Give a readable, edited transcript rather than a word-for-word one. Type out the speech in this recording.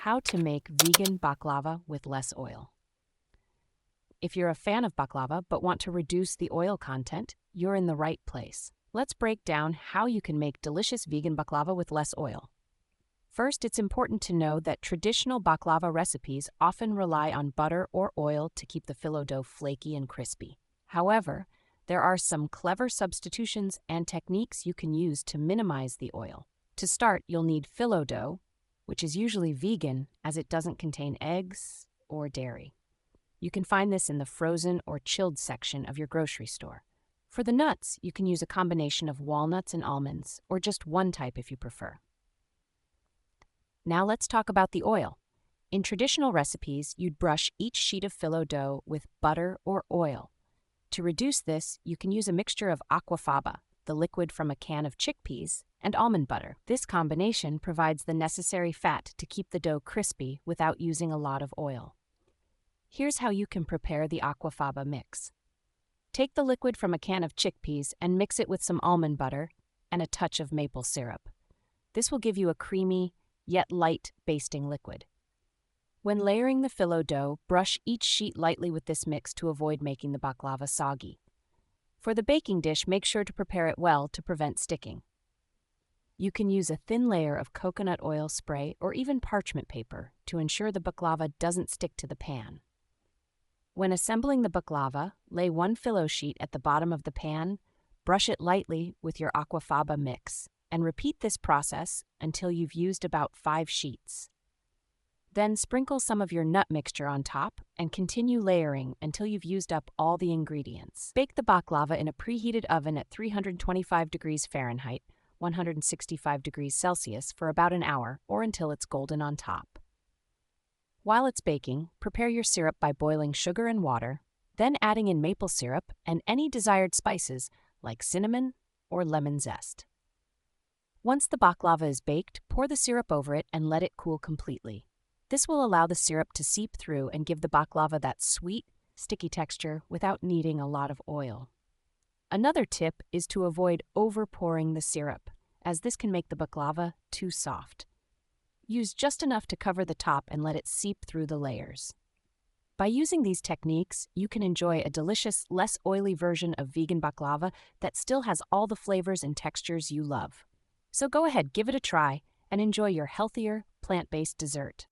How to make vegan baklava with less oil. If you're a fan of baklava but want to reduce the oil content, you're in the right place. Let's break down how you can make delicious vegan baklava with less oil. First, it's important to know that traditional baklava recipes often rely on butter or oil to keep the phyllo dough flaky and crispy. However, there are some clever substitutions and techniques you can use to minimize the oil. To start, you'll need phyllo dough, which is usually vegan as it doesn't contain eggs or dairy. You can find this in the frozen or chilled section of your grocery store. For the nuts, you can use a combination of walnuts and almonds, or just one type if you prefer. Now let's talk about the oil. In traditional recipes, you'd brush each sheet of phyllo dough with butter or oil. To reduce this, you can use a mixture of Aquafaba, the liquid from a can of chickpeas, and almond butter. This combination provides the necessary fat to keep the dough crispy without using a lot of oil. Here's how you can prepare the Aquafaba mix. Take the liquid from a can of chickpeas and mix it with some almond butter and a touch of maple syrup. This will give you a creamy, yet light basting liquid. When layering the phyllo dough, brush each sheet lightly with this mix to avoid making the baklava soggy. For the baking dish, make sure to prepare it well to prevent sticking. You can use a thin layer of coconut oil spray or even parchment paper to ensure the baklava doesn't stick to the pan. When assembling the baklava, lay one phyllo sheet at the bottom of the pan, brush it lightly with your Aquafaba mix, and repeat this process until you've used about 5 sheets. Then sprinkle some of your nut mixture on top and continue layering until you've used up all the ingredients. Bake the baklava in a preheated oven at 325 degrees Fahrenheit, 165 degrees Celsius for about an hour or until it's golden on top. While it's baking, prepare your syrup by boiling sugar and water, then adding in maple syrup and any desired spices like cinnamon or lemon zest. Once the baklava is baked, pour the syrup over it and let it cool completely. This will allow the syrup to seep through and give the baklava that sweet, sticky texture without needing a lot of oil. Another tip is to avoid over-pouring the syrup, as this can make the baklava too soft. Use just enough to cover the top and let it seep through the layers. By using these techniques, you can enjoy a delicious, less oily version of vegan baklava that still has all the flavors and textures you love. So go ahead, give it a try, and enjoy your healthier, plant-based dessert.